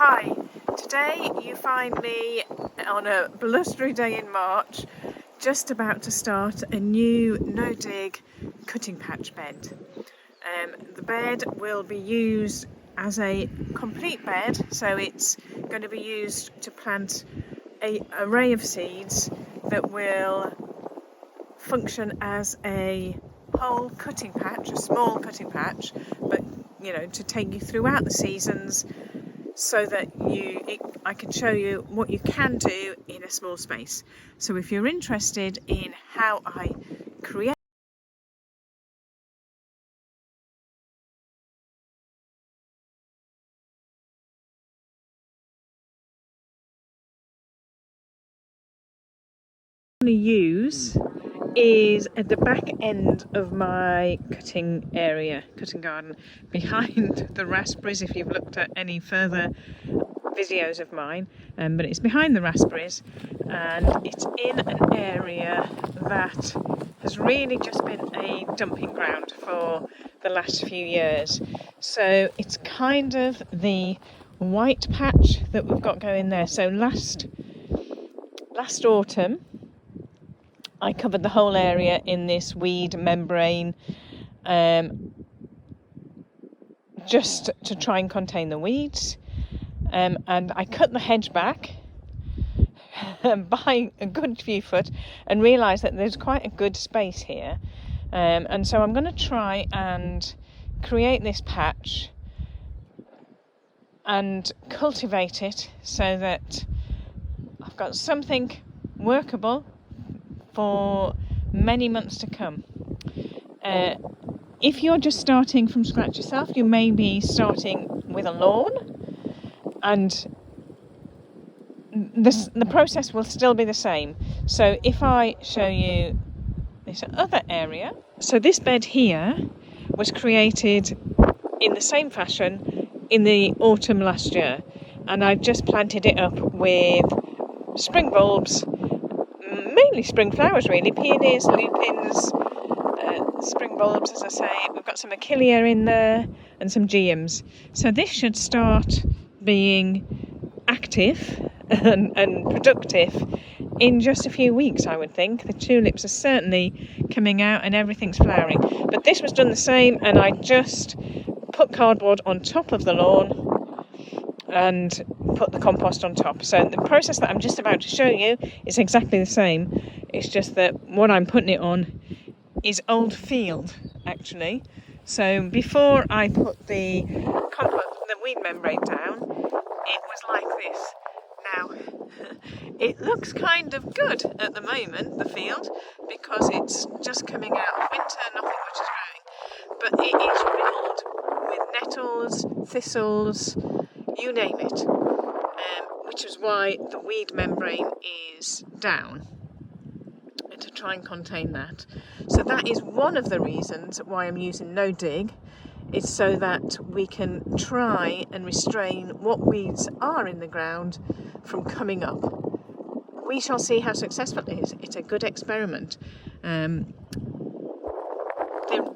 Hi, today you find me on a blustery day in March just about to start a new no-dig cutting patch bed. The bed will be used as a complete bed, so it's going to be used to plant an array of seeds that will function as a whole cutting patch, a small cutting patch, but to take you throughout the seasons, so that I can show you what you can do in a small space. So if you're interested in how I create use is at the back end of my cutting garden, behind the raspberries, if you've looked at any further videos of mine, but it's behind the raspberries, and it's in an area that has really just been a dumping ground for the last few years. So it's kind of the white patch that we've got going there. So last autumn I covered the whole area in this weed membrane, just to try and contain the weeds. And I cut the hedge back by a good few foot and realised that there's quite a good space here. And so I'm going to try and create this patch and cultivate it so that I've got something workable for many months to come. If you're just starting from scratch yourself, you may be starting with a lawn, and the process will still be the same. So if I show you this other area, so this bed here was created in the same fashion in the autumn last year, and I've just planted it up with spring bulbs, mainly spring flowers really, peonies, lupins, spring bulbs, as I say. We've got some achillea in there and some geums. So this should start being active and productive in just a few weeks, I would think. The tulips are certainly coming out and everything's flowering. But this was done the same, and I just put cardboard on top of the lawn and put the compost on top. So the process that I'm just about to show you is exactly the same. It's just that what I'm putting it on is old field, actually. So before I put the weed membrane down, it was like this. Now, it looks kind of good at the moment, the field, because it's just coming out of winter, nothing much is growing. But it is riddled with nettles, thistles, you name it, which is why the weed membrane is down, to try and contain that. So that is one of the reasons why I'm using no dig. It's so that we can try and restrain what weeds are in the ground from coming up. We shall see how successful it is. It's a good experiment.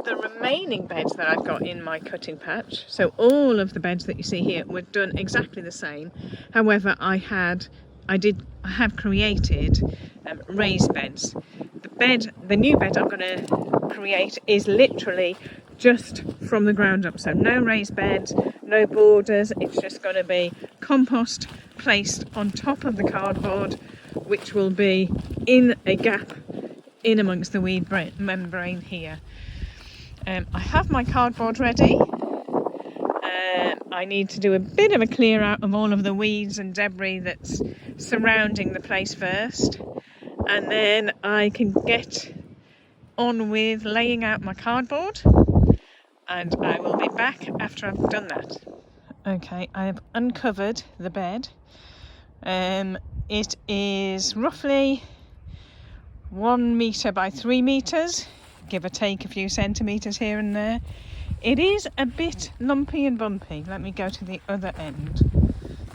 The remaining beds that I've got in my cutting patch, so all of the beds that you see here were done exactly the same. However, I have created raised beds. The new bed I'm going to create is literally just from the ground up. So no raised beds, no borders. It's just going to be compost placed on top of the cardboard, which will be in a gap in amongst the weed membrane here. I have my cardboard ready. I need to do a bit of a clear out of all of the weeds and debris that's surrounding the place first, and then I can get on with laying out my cardboard, and I will be back after I've done that. Okay, I have uncovered the bed. It is roughly 1 metre by 3 metres, give or take a few centimetres here and there. It is a bit lumpy and bumpy. Let me go to the other end.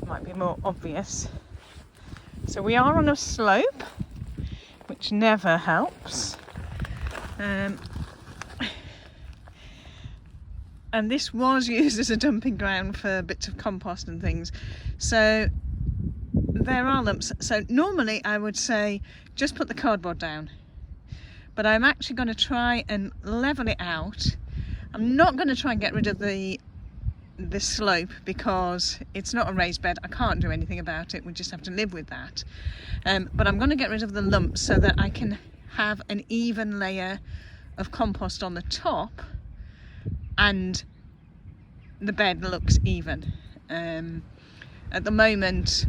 It might be more obvious. So we are on a slope, which never helps. and this was used as a dumping ground for bits of compost and things, so there are lumps. So normally I would say just put the cardboard down, but I'm actually going to try and level it out. I'm not going to try and get rid of the slope because it's not a raised bed. I can't do anything about it, we just have to live with that. But I'm going to get rid of the lumps so that I can have an even layer of compost on the top and the bed looks even. At the moment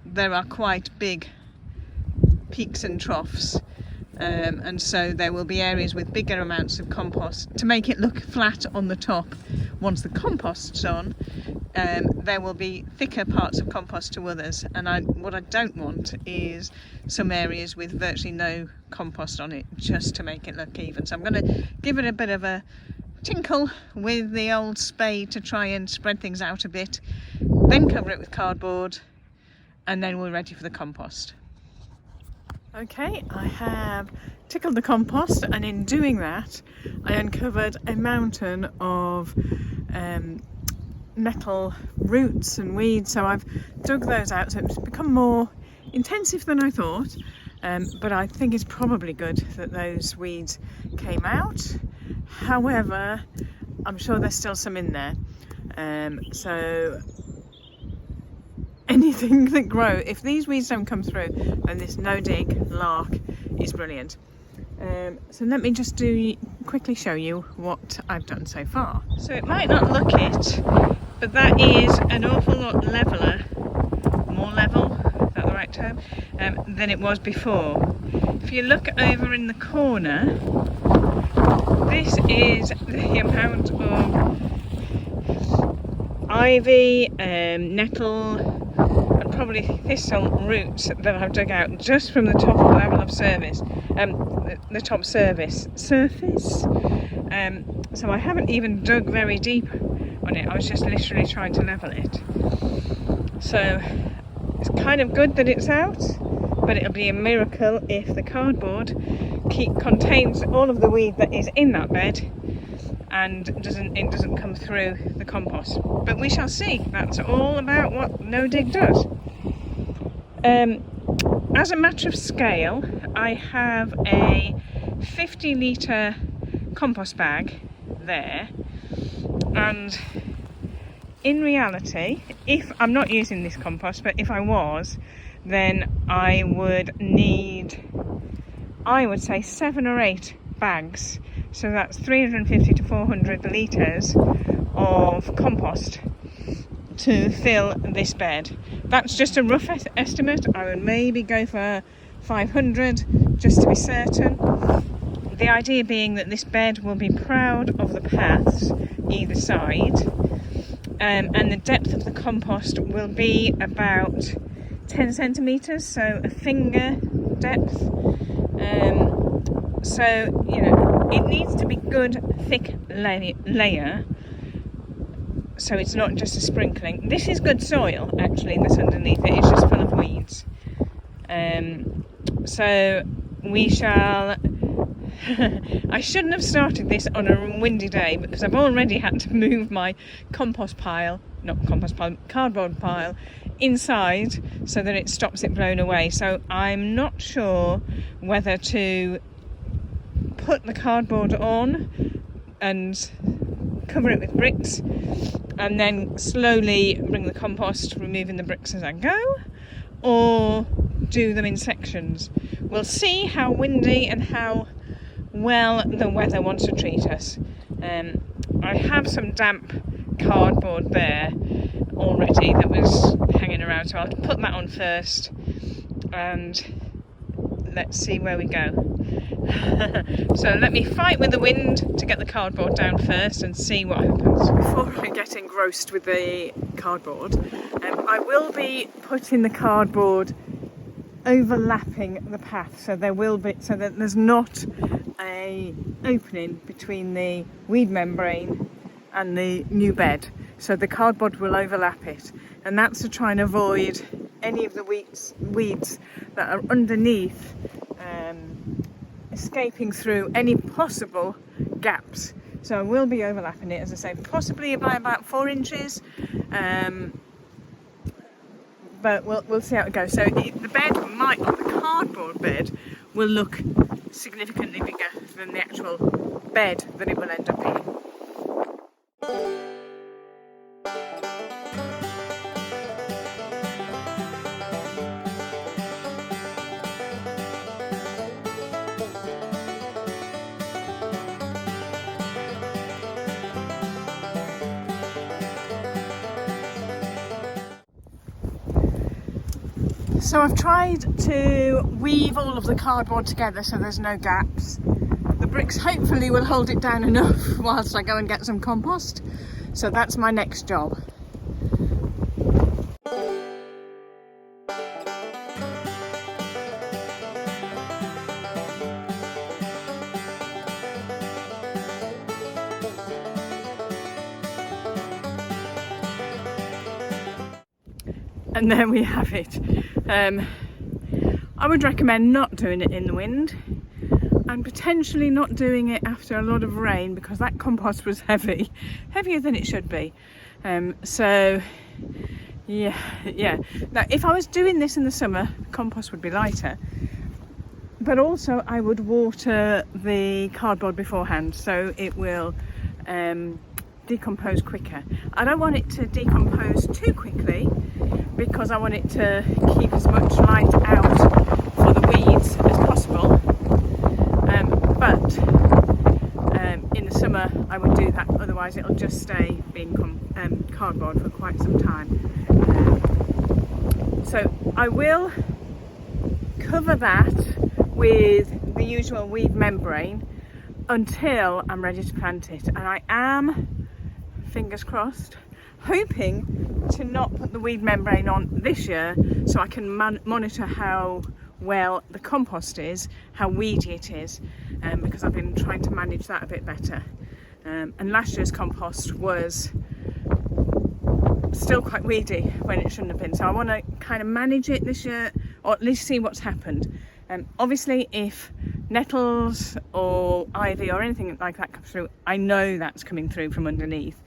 there are quite big peaks and troughs, and so there will be areas with bigger amounts of compost to make it look flat on the top. Once the compost's on, there will be thicker parts of compost to others, and what I don't want is some areas with virtually no compost on it, just to make it look even. So I'm going to give it a bit of a tinkle with the old spade to try and spread things out a bit, then cover it with cardboard, and then we're ready for the compost. Okay, I have tickled the compost, and in doing that I uncovered a mountain of nettle roots and weeds, so I've dug those out, so it's become more intensive than I thought, but I think it's probably good that those weeds came out. However, I'm sure there's still some in there, so anything that grows, if these weeds don't come through, then this no dig lark is brilliant. So let me just quickly show you what I've done so far. So it might not look it, but that is an awful lot leveler, more level, is that the right term, than it was before. If you look over in the corner, this is the amount of ivy, nettle, probably thistle roots that I've dug out just from the top level of surface. So I haven't even dug very deep on it, I was just literally trying to level it. So it's kind of good that it's out, but it'll be a miracle if the cardboard contains all of the weed that is in that bed and it doesn't come through the compost. But we shall see. That's all about what no dig does. As a matter of scale, I have a 50 litre compost bag there, and in reality, if I'm not using this compost, but if I was, then I would need, I would say 7 or 8 bags, so that's 350 to 400 litres of compost to fill this bed. That's just a rough estimate. I would maybe go for 500 just to be certain. The idea being that this bed will be proud of the paths either side, and the depth of the compost will be about 10 centimetres, so a finger depth. So, you know, it needs to be good, thick layer, so it's not just a sprinkling. This is good soil, actually, that's underneath it. It's just full of weeds. So we shall... I shouldn't have started this on a windy day because I've already had to move my cardboard pile inside so that it stops it blowing away. So I'm not sure whether to put the cardboard on and cover it with bricks and then slowly bring the compost, removing the bricks as I go, or do them in sections. We'll see how windy and how well the weather wants to treat us. I have some damp cardboard there already that was hanging around, so I'll put that on first and let's see where we go. So let me fight with the wind to get the cardboard down first and see what happens. Before I get engrossed with the cardboard, I will be putting the cardboard overlapping the path, so there will be, so that there's not a opening between the weed membrane and the new bed, so the cardboard will overlap it, and that's to try and avoid any of the weeds that are underneath escaping through any possible gaps. So I will be overlapping it, as I say, possibly by about 4 inches. But we'll see how it goes. So the bed might, or the cardboard bed, will look significantly bigger than the actual bed that it will end up being. So I've tried to weave all of the cardboard together so there's no gaps. The bricks hopefully will hold it down enough whilst I go and get some compost. So that's my next job. And there we have it. I would recommend not doing it in the wind, and potentially not doing it after a lot of rain, because that compost was heavy, heavier than it should be. So yeah. Now if I was doing this in the summer, compost would be lighter, but also I would water the cardboard beforehand so it will decompose quicker. I don't want it to decompose too quickly because I want it to keep as much light out for the weeds as possible. But in the summer I would do that, otherwise it'll just stay being cardboard for quite some time. So I will cover that with the usual weed membrane until I'm ready to plant it, and I am, fingers crossed, hoping to not put the weed membrane on this year so I can monitor how well the compost is, how weedy it is, because I've been trying to manage that a bit better. And last year's compost was still quite weedy when it shouldn't have been, so I want to kind of manage it this year, or at least see what's happened. Obviously if nettles or ivy or anything like that comes through, I know that's coming through from underneath.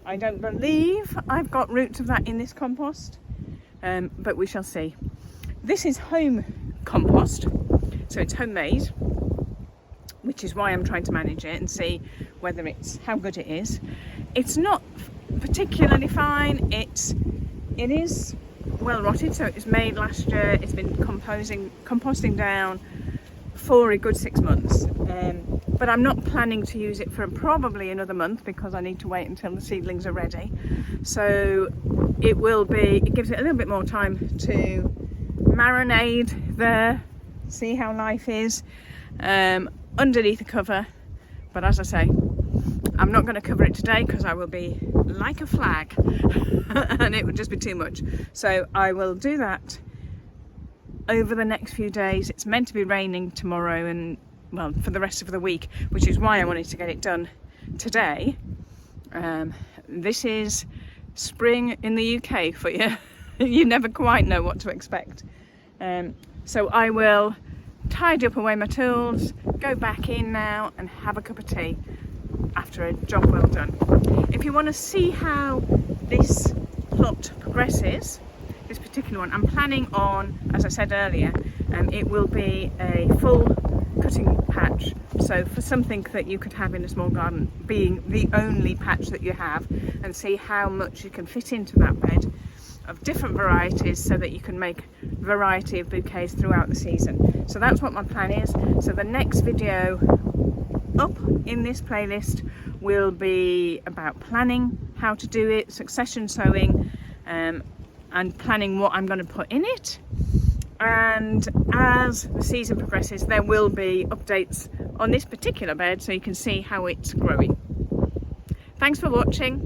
I don't believe I've got roots of that in this compost, but we shall see. This is home compost, so it's homemade, which is why I'm trying to manage it and see whether how good it is. It's not particularly fine. It is well rotted, so it was made last year. It's been composting down for a good 6 months, but I'm not planning to use it for probably another month because I need to wait until the seedlings are ready. So it gives it a little bit more time to marinade there, see how life is underneath the cover. But as I say, I'm not going to cover it today because I will be like a flag and it would just be too much. So I will do that over the next few days. It's meant to be raining tomorrow and, well, for the rest of the week, which is why I wanted to get it done today. This is spring in the UK for you. You never quite know what to expect. So I will tidy up away my tools, go back in now and have a cup of tea after a job well done. If you want to see how this plot progresses, this particular one, I'm planning on, as I said earlier, it will be a full cutting patch. So for something that you could have in a small garden, being the only patch that you have, and see how much you can fit into that bed of different varieties so that you can make a variety of bouquets throughout the season. So that's what my plan is. So the next video up in this playlist will be about planning how to do it, succession sowing, and planning what I'm going to put in it. And as the season progresses, there will be updates on this particular bed so you can see how it's growing. Thanks for watching.